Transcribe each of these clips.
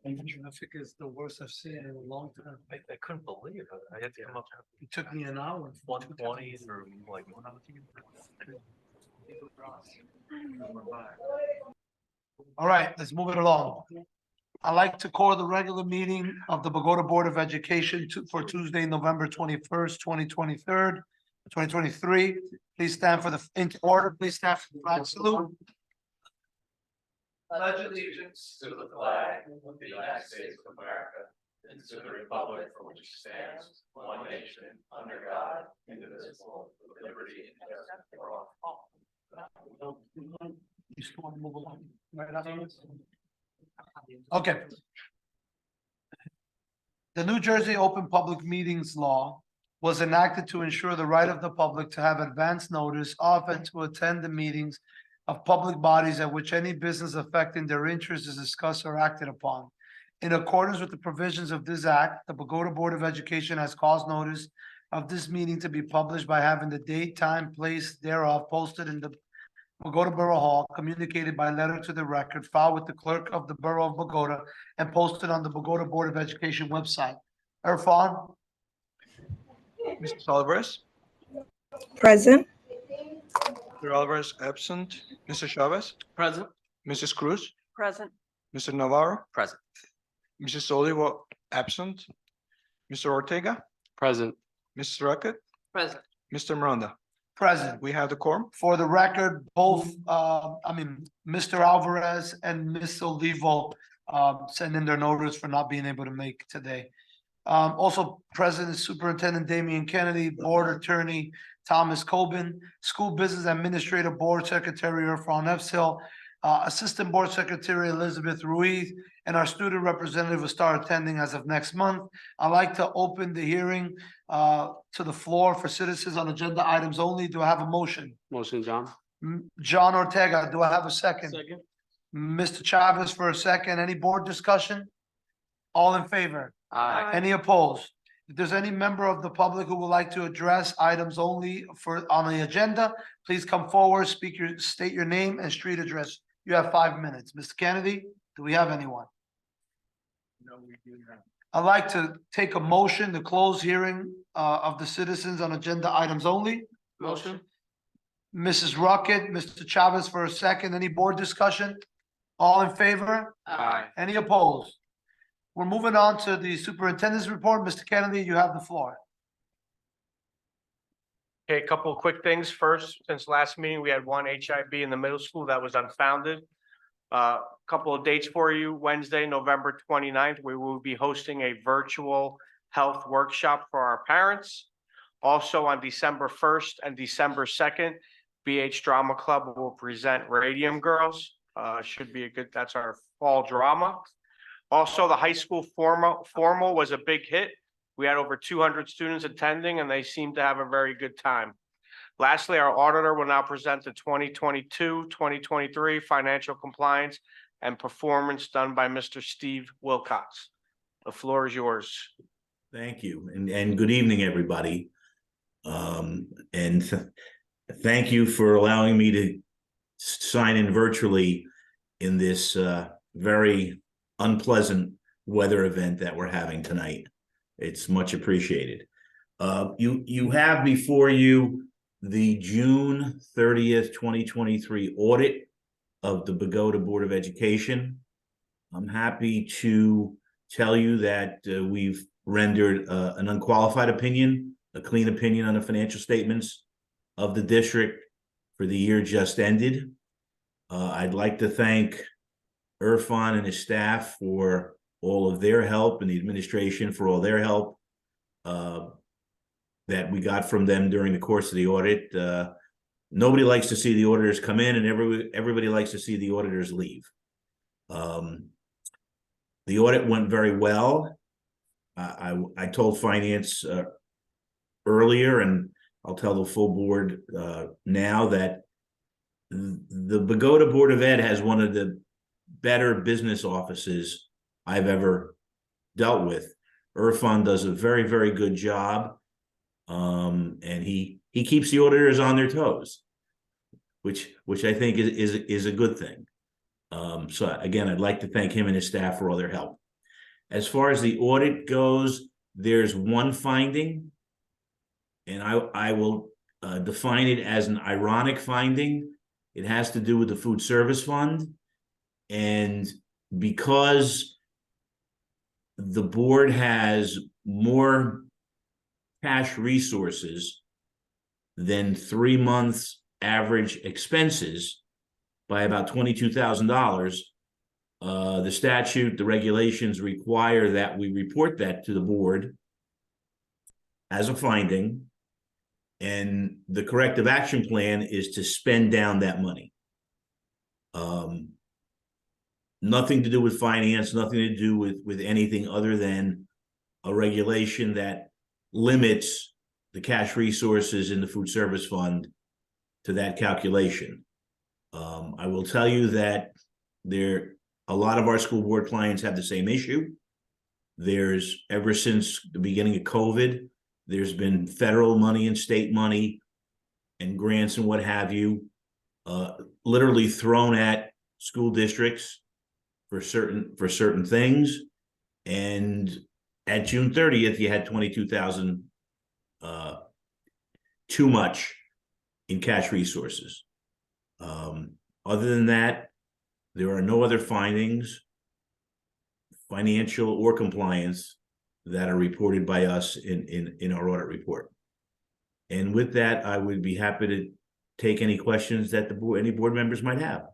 And traffic is the worst I've seen in a long time. I couldn't believe it. I had to come up It took me an hour. 120 through like 100. All right, let's move it along. I'd like to call the regular meeting of the Bogota Board of Education for Tuesday, November 21st, 2023. Please stand for the order. Please stand for the flag salute. Pledge allegiance to the flag of the United States of America and to the republic for which it stands, one nation, under God, indivisible, with liberty and justice for all. You still want to move along? Right after this? Okay. The New Jersey Open Public Meetings Law was enacted to ensure the right of the public to have advance notice of and to attend the meetings of public bodies at which any business affecting their interests is discussed or acted upon. In accordance with the provisions of this act, the Bogota Board of Education has caused notice of this meeting to be published by having the date, time, place thereof posted in the Bogota Borough Hall, communicated by letter to the record, filed with the clerk of the Borough of Bogota, and posted on the Bogota Board of Education website. Irfan? Mr. Alvarez? Present. Mr. Alvarez absent. Mr. Chavez? Present. Mrs. Cruz? Present. Mr. Navarro? Present. Mrs. Oliva absent. Mr. Ortega? Present. Mrs. Racket? Present. Mr. Miranda? Present. We have the quorum. For the record, both, Mr. Alvarez and Ms. Olivo, send in their notice for not being able to make today. Also present is Superintendent Damian Kennedy, Board Attorney Thomas Coben, School Business Administrator Board Secretary Irfan Efsil, Assistant Board Secretary Elizabeth Ruiz, and our student representative will start attending as of next month. I'd like to open the hearing to the floor for citizens on agenda items only. Do I have a motion? Motion, John. John Ortega, do I have a second? Second. Mr. Chavez for a second. Any board discussion? All in favor? Aye. Any opposed? If there's any member of the public who would like to address items only on the agenda, please come forward, state your name and street address. You have 5 minutes. Mr. Kennedy, do we have anyone? No, we do not. I'd like to take a motion to close hearing of the citizens on agenda items only. Motion. Mrs. Rocket, Mr. Chavez for a second. Any board discussion? All in favor? Aye. Any opposed? We're moving on to the superintendent's report. Mr. Kennedy, you have the floor. Okay, a couple of quick things. First, since last meeting, we had one HIB in the middle school that was unfounded. Couple of dates for you. Wednesday, November 29th, we will be hosting a virtual health workshop for our parents. Also on December 1st and December 2nd, BH Drama Club will present Radium Girls. Should be that's our fall drama. Also, the high school formal was a big hit. We had over 200 students attending and they seemed to have a very good time. Lastly, our auditor will now present the 2022-2023 financial compliance and performance done by Mr. Steve Wilcox. The floor is yours. Thank you, and good evening, everybody. Thank you for allowing me to sign in virtually in this very unpleasant weather event that we're having tonight. It's much appreciated. You have before you the June 30th, 2023 audit of the Bogota Board of Education. I'm happy to tell you that we've rendered an unqualified opinion, a clean opinion on the financial statements of the district for the year just ended. I'd like to thank Irfan and his staff for all of their help and the administration for all their help that we got from them during the course of the audit. Nobody likes to see the auditors come in and everybody likes to see the auditors leave. The audit went very well. I told finance earlier, and I'll tell the full board now that the Bogota Board of Ed has one of the better business offices I've ever dealt with. Irfan does a very, very good job. And he keeps the auditors on their toes, which I think is a good thing. So again, I'd like to thank him and his staff for all their help. As far as the audit goes, there's one finding. And I will define it as an ironic finding. It has to do with the food service fund. And because the board has more cash resources than 3 months average expenses by about $22,000, the statute, the regulations require that we report that to the board as a finding. And the corrective action plan is to spend down that money. Nothing to do with finance, nothing to do with anything other than a regulation that limits the cash resources in the food service fund to that calculation. I will tell you that a lot of our school board clients have the same issue. There's, ever since the beginning of COVID, there's been federal money and state money and grants and what have you, literally thrown at school districts for certain things. And at June 30th, you had 22,000 too much in cash resources. Other than that, there are no other findings, financial or compliance, that are reported by us in our audit report. And with that, I would be happy to take any questions that any board members might have.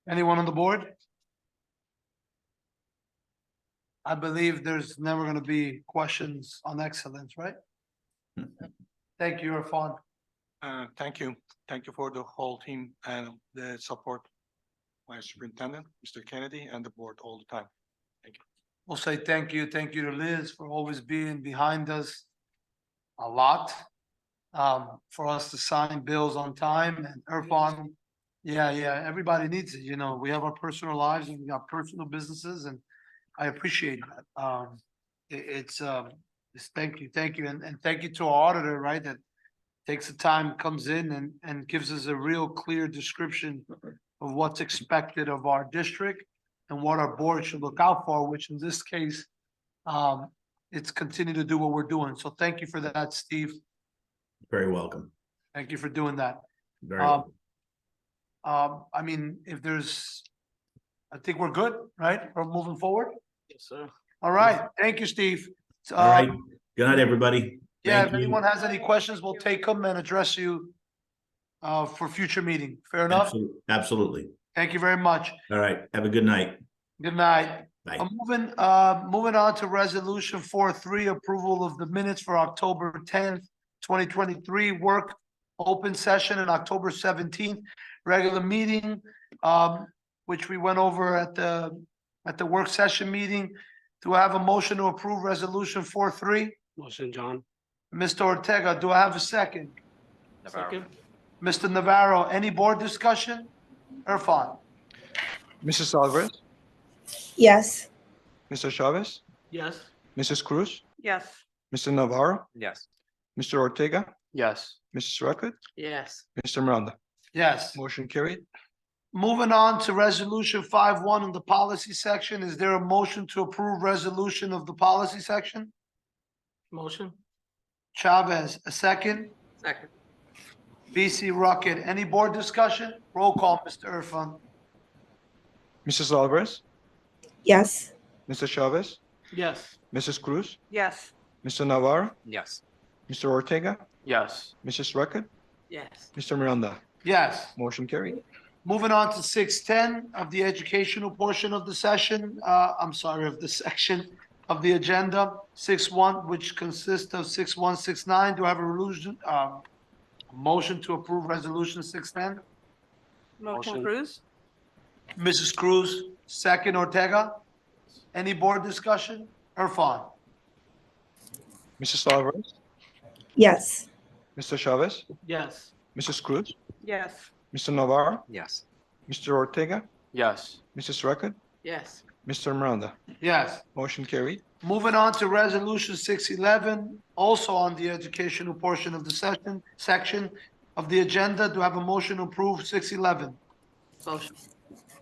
Anyone on the board? I believe there's never going to be questions on excellence, right? Thank you, Irfan. Thank you. Thank you for the whole team and the support. My superintendent, Mr. Kennedy, and the board all the time. Thank you. We'll say thank you. Thank you to Liz for always being behind us a lot. For us to sign bills on time, and Irfan. Yeah, everybody needs it. You know, we have our personal lives and we got personal businesses, and I appreciate that. It's thank you. And thank you to our auditor, right? That takes the time, comes in and gives us a real clear description of what's expected of our district and what our board should look out for, which in this case, it's continue to do what we're doing. So thank you for that, Steve. Very welcome. Thank you for doing that. Very welcome. I mean, I think we're good, right? We're moving forward. Yes, sir. All right. Thank you, Steve. All right. Good night, everybody. Yeah, Thank if you. anyone has any questions, we'll take them and address you for future meeting. Fair enough? Absolutely. Thank you very much. All right. Have a good night. Good night. Bye. I'm moving on to resolution 4.3, approval of the minutes for October 10th, 2023, work open session, and October 17th, regular meeting, which we went over at the work session meeting. Do I have a motion to approve resolution 4.3? Motion, John. Mr. Ortega, do I have a second? Second. Mr. Navarro, any board discussion? Irfan? Mrs. Alvarez, Yes. Mr. Chavez, Yes. Mrs. Cruz, Yes. Mr. Navarro, Yes. Mr. Ortega, Yes. Mrs. Record, Yes. Mr. Miranda. Yes. Motion carried. Moving on to resolution 5.1 in the policy section. Is there a motion to approve resolution of the policy section? Motion. Chavez, a second. Second. BC Rocket, any board discussion? Roll call, Mr. Irfan. Mrs. Alvarez, Yes. Mr. Chavez, Yes. Mrs. Cruz, Yes. Mr. Navarro, Yes. Mr. Ortega, Yes. Mrs. Record, Yes. Mr. Miranda. Yes. Motion carried. Moving on to 6.10 of the educational portion of the session, of the section of the agenda. 6.1, which consists of 6.1, 6.9. Do I have a motion to approve resolution 6.10? Motion. Cruz? Mrs. Cruz, second. Ortega. Any board discussion? Irfan? Mrs. Alvarez, Yes. Mr. Chavez, Yes. Mrs. Cruz, Yes. Mr. Navarro, Yes. Mr. Ortega, Yes. Mrs. Record, Yes. Mr. Miranda, Yes. motion carried. Moving on to resolution 611, also on the educational portion of the section of the agenda. Do I have a motion to approve 611? Motion.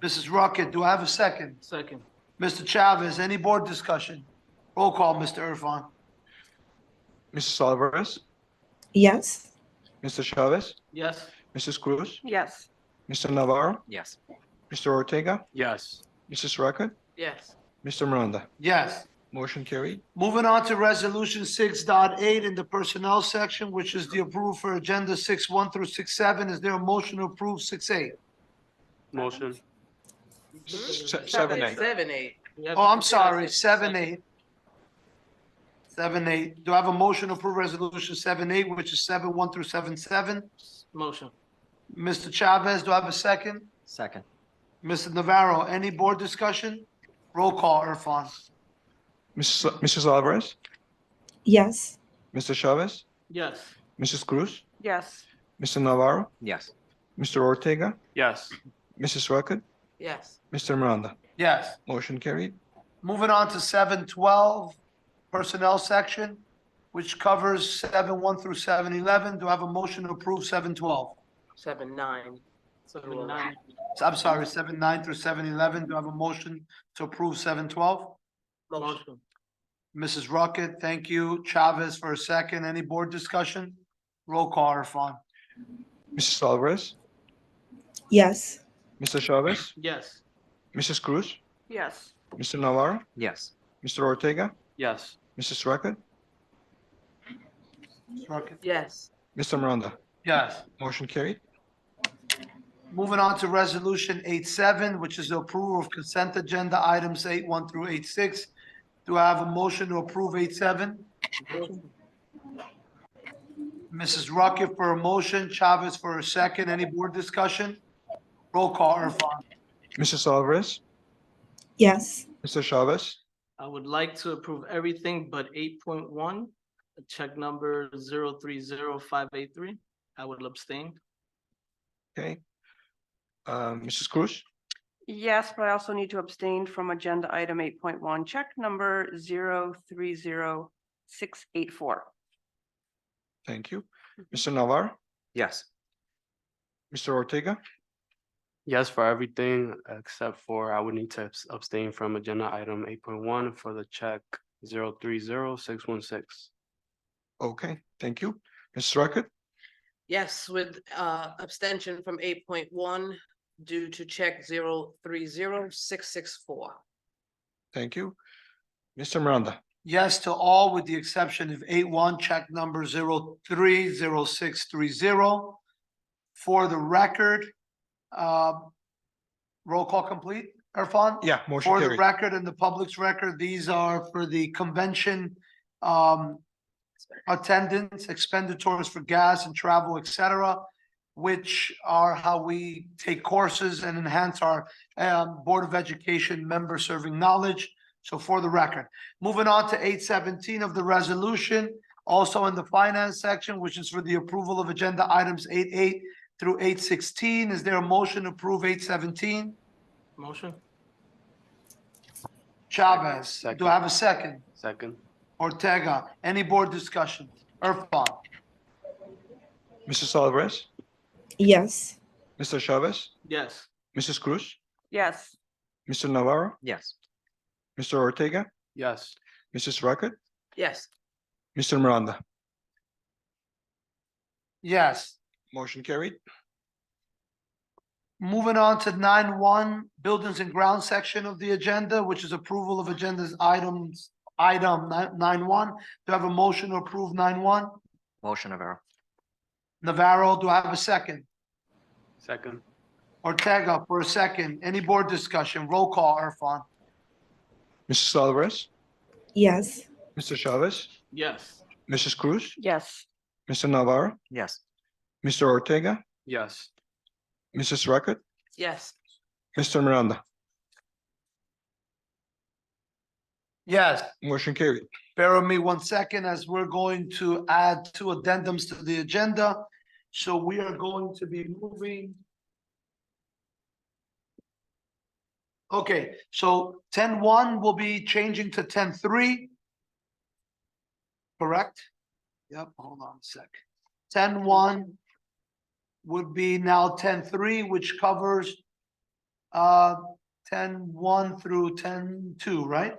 Mrs. Rocket, do I have a second? Second. Mr. Chavez, any board discussion? Roll call, Mr. Irfan. Mrs. Alvarez, Yes. Mr. Chavez, Yes. Mrs. Cruz, Yes. Mr. Navarro, Yes. Mr. Ortega, Yes. Mrs. Rackett, Yes. Mr. Miranda, Yes. motion carried. Moving on to resolution 6.8 in the personnel section, which is the approval for agenda 6.1 through 6.7. Is there a motion to approve 6.8? Motion. 7A. 7-8. Oh, I'm sorry, 7.8. 7.8. Do I have a motion to approve resolution 7.8, which is 7.1 through 7.7? Motion. Mr. Chavez, do I have a second? Second. Mr. Navarro, any board discussion? Roll call, Irfan. Mrs. Alvarez, Yes. Mr. Chavez, Yes. Mrs. Cruz, Yes. Mr. Navarro, Yes. Mr. Ortega, Yes. Mrs. Rackett, Yes. Mr. Miranda, Yes. motion carried. Moving on to 7.12, personnel section, which covers 7.1 through 7.11. Do I have a motion to approve 7.12? 7-9. 7-9. I'm sorry, 7.9 through 7.11. Do I have a motion to approve 7.12? Motion. Mrs. Rocket, thank you. Chavez for a second. Any board discussion? Roll call, Irfan. Mrs. Alvarez, Yes. Mr. Chavez, Yes. Mrs. Cruz, Yes. Mr. Navarro, Yes. Mr. Ortega, Yes. Mrs. Rackett, Ms. Rocket? Yes. Mr. Miranda, Yes. motion carried. Moving on to resolution 8.7, which is the approval of consent agenda items 8.1 through 8.6. Do I have a motion to approve 8.7? Mrs. Rocket for a motion, Chavez for a second. Any board discussion? Roll call, Irfan. Mrs. Alvarez, Yes. Mr. Chavez, I would like to approve everything but 8.1, check number 030583. I would abstain. okay. Mrs. Cruz, Yes, but I also need to abstain from agenda item 8.1, check number 030684. thank you. Mr. Navarro, Yes. Mr. Ortega, Yes, for everything except for I would need to abstain from agenda item 8.1 for the check 030616. okay, thank you. Mrs. Rackett, Yes, with abstention from 8.1 due to check 030664. thank you. Mr. Miranda, Yes to all with the exception of 8.1, check number 030630. For the record, roll call complete, Irfan? yeah, motion For the carried. record and the public's record, these are for the convention attendance, expenditures for gas and travel, et cetera, which are how we take courses and enhance our Board of Education member serving knowledge. So for the record, moving on to 8.17 of the resolution, also in the finance section, which is for the approval of agenda items 8.8 through 8.16. Is there a motion to approve 8.17? Motion? Chavez, do I have a second? Second. Ortega, any board discussion? Irfan? Mrs. Alvarez, Yes. Mr. Chavez, Yes. Mrs. Cruz, Yes. Mr. Navarro, Yes. Mr. Ortega, Yes. Mrs. Rackett, Yes, Mr. Miranda, Yes. motion carried. Moving on to 9.1, buildings and grounds section of the agenda, which is approval of agendas item 9.1. Do I have a motion to approve 9.1? Motion, Navarro. Navarro, do I have a second? Second. Ortega for a second. Any board discussion? Roll call, Irfan. Mrs. Alvarez, Yes. Mr. Chavez, Yes. Mrs. Cruz, Yes. Mr. Navarro, Yes. Mr. Ortega, Yes. Mrs. Rackett, yes, Mr. Miranda, Yes. motion carried. Bear with me 1 second as we're going to add 2 addendums to the agenda. So we are going to be moving Okay, so 10-1 will be changing to 10-3. Correct? Yep, hold on a sec. 10-1 would be now 10-3, which covers 10-1 through 10-2, right?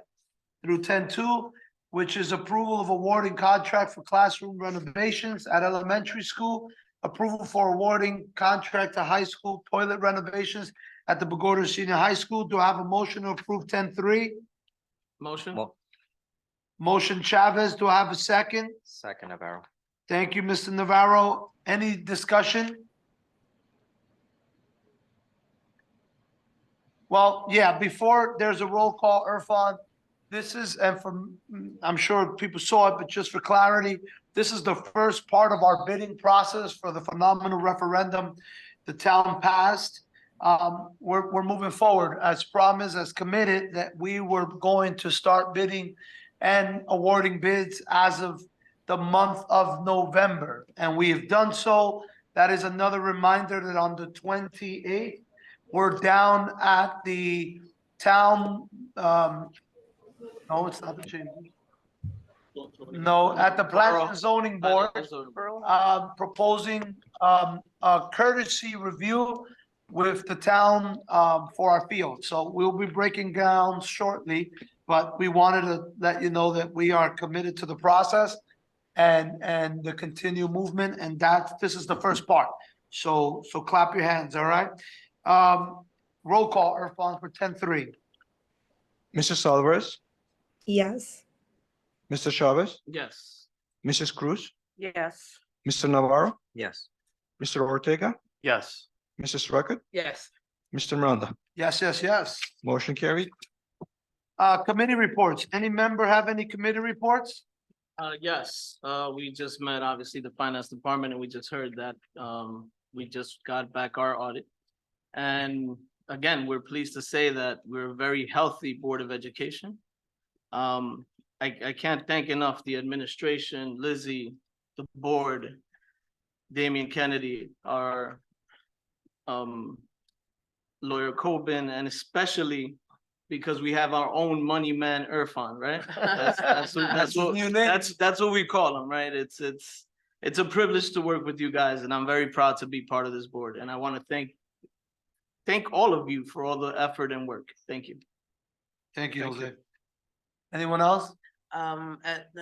Through 10-2, which is approval of awarding contract for classroom renovations at elementary school, approval for awarding contract to high school toilet renovations at the Bogota Senior High School. Do I have a motion to approve 10-3? Motion? Motion Chavez, do I have a second? Second, Navarro. Thank you, Mr. Navarro. Any discussion? Well, yeah, before there's a roll call, Irfan, this is, and from, I'm sure people saw it, but just for clarity, this is the first part of our bidding process for the phenomenal referendum the town passed. We're moving forward as promised, as committed, that we were going to start bidding and awarding bids as of the month of November, and we have done so. That is another reminder that on the 28th, we're down at the town, no, it's not the chamber. No, at the Planning and Zoning Board, proposing a courtesy review with the town for our field. So we'll be breaking down shortly, but we wanted to let you know that we are committed to the process and the continued movement, and this is the first part. So clap your hands, all right? Roll call, Irfan, for 10-3. Mrs. Alvarez, Yes. Mr. Chavez, Yes. Mrs. Cruz, Yes. Mr. Navarro, Yes. Mr. Ortega, Yes. Mrs. Record, Yes. Mr. Miranda. Yes, yes, yes. Motion carried. Committee reports. Any member have any committee reports? Yes, we just met, obviously, the finance department, and we just heard that, we just got back our audit. And again, we're pleased to say that we're a very healthy Board of Education. I can't thank enough the administration, Lizzie, the board, Damian Kennedy, our lawyer Coben, and especially because we have our own money man, Irfan, right? That's what we call him, right? It's a privilege to work with you guys, and I'm very proud to be part of this board. And I want to thank all of you for all the effort and work. Thank you. Thank you, Jose. Anyone else? I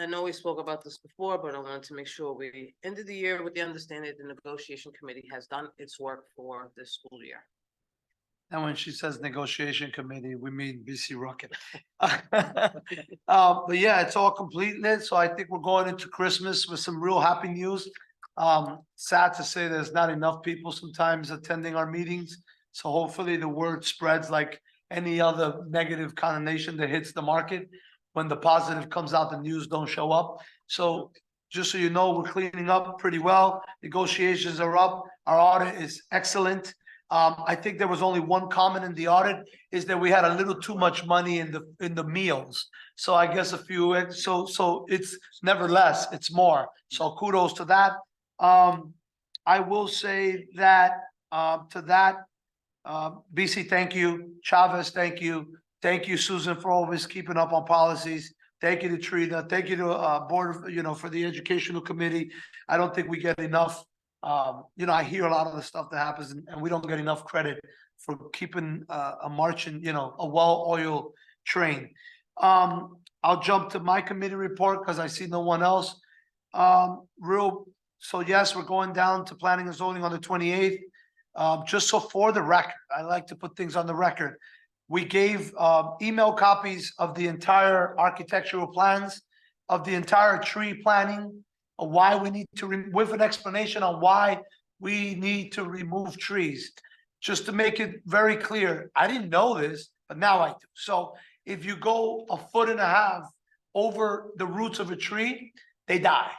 know we spoke about this before, but I wanted to make sure we ended the year with the understanding the negotiation committee has done its work for this school year. And when she says negotiation committee, we mean BC Rocket. But yeah, it's all completed. So I think we're going into Christmas with some real happy news. Sad to say there's not enough people sometimes attending our meetings. So hopefully the word spreads like any other negative connotation that hits the market. When the positive comes out, the news don't show up. So just so you know, we're cleaning up pretty well. Negotiations are up. Our audit is excellent. I think there was only one comment in the audit is that we had a little too much money in the meals. So I guess so it's nevertheless, it's more. So kudos to that. I will say that BC, thank you. Chavez, thank you. Thank you, Susan, for always keeping up on policies. Thank you to Trina. Thank you to board of, for the educational committee. I don't think we get enough. I hear a lot of the stuff that happens and we don't get enough credit for keeping a marching, a well-oiled train. I'll jump to my committee report because I see no one else. So yes, we're going down to planning and zoning on the 28th. Just so for the record, I like to put things on the record. We gave email copies of the entire architectural plans, of the entire tree planning, of why we need to, with an explanation on why we need to remove trees. Just to make it very clear, I didn't know this, but now I do. So if you go 1.5 feet over the roots of a tree, they die.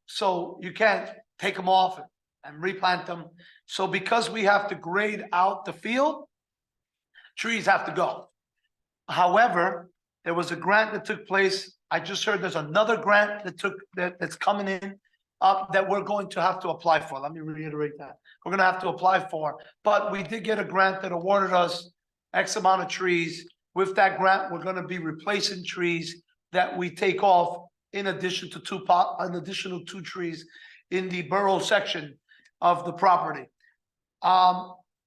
So you can't take them off and replant them. So because we have to grade out the field, trees have to go. However, there was a grant that took place. I just heard there's another grant that's coming in that we're going to have to apply for. Let me reiterate that. We're going to have to apply for, but we did get a grant that awarded us X amount of trees. With that grant, we're gonna be replacing trees that we take off in addition to an additional 2 trees in the borough section of the property.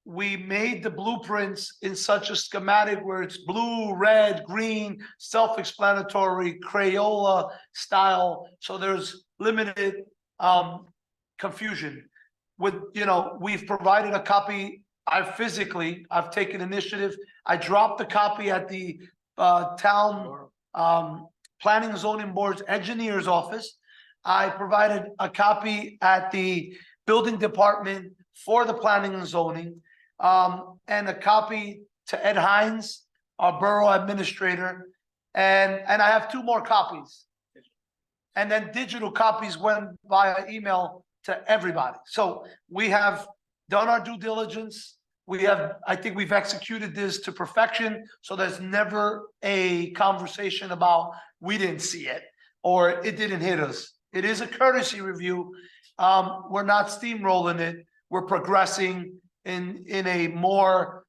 We made the blueprints in such a schematic where it's blue, red, green, self-explanatory, Crayola style, so there's limited confusion. With, we've provided a copy. I've taken initiative. I dropped the copy at the town planning and zoning board's engineer's office. I provided a copy at the building department for the planning and zoning, and a copy to Ed Hines, our borough administrator, and I have 2 more copies. And then digital copies went via email to everybody. So we have done our due diligence. I think we've executed this to perfection, so there's never a conversation about we didn't see it or it didn't hit us. It is a courtesy review. We're not steamrolling it. We're progressing in a more,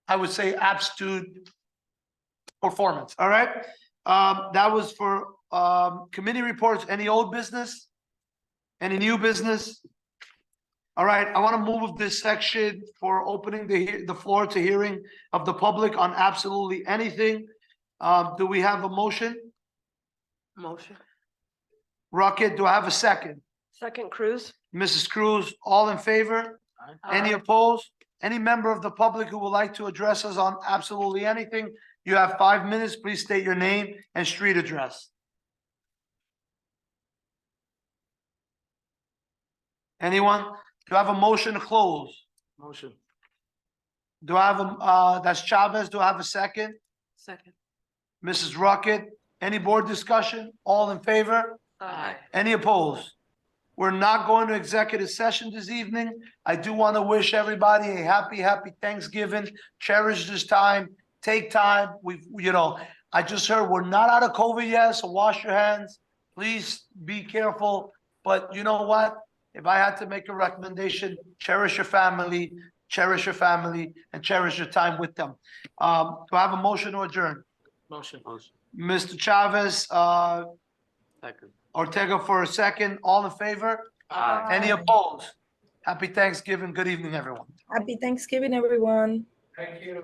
I would say, absolute performance. All right. That was for committee reports. Any old business? Any new business? All right, I want to move this section for opening the floor to hearing of the public on absolutely anything. Do we have a motion? Motion. Rocket, do I have a second? Second, Cruz. Mrs. Cruz, all in favor? Any opposed? Any member of the public who would like to address us on absolutely anything? You have 5 minutes. Please state your name and street address. Anyone? Do I have a motion to close? Motion. Do I have that's Chavez. Do I have a second? Second. Mrs. Rocket, any board discussion? All in favor? Aye. Any opposed? We're not going to executive session this evening. I do want to wish everybody a happy Thanksgiving. Cherish this time. Take time. I just heard we're not out of COVID yet, so wash your hands. Please be careful. But you know what? If I had to make a recommendation, cherish your family, and cherish your time with them. Do I have a motion to adjourn? Motion. Mr. Chavez, Second. Ortega for a second. All in favor? Aye. Any opposed? Happy Thanksgiving. Good evening, everyone. Happy Thanksgiving, everyone. Thank you.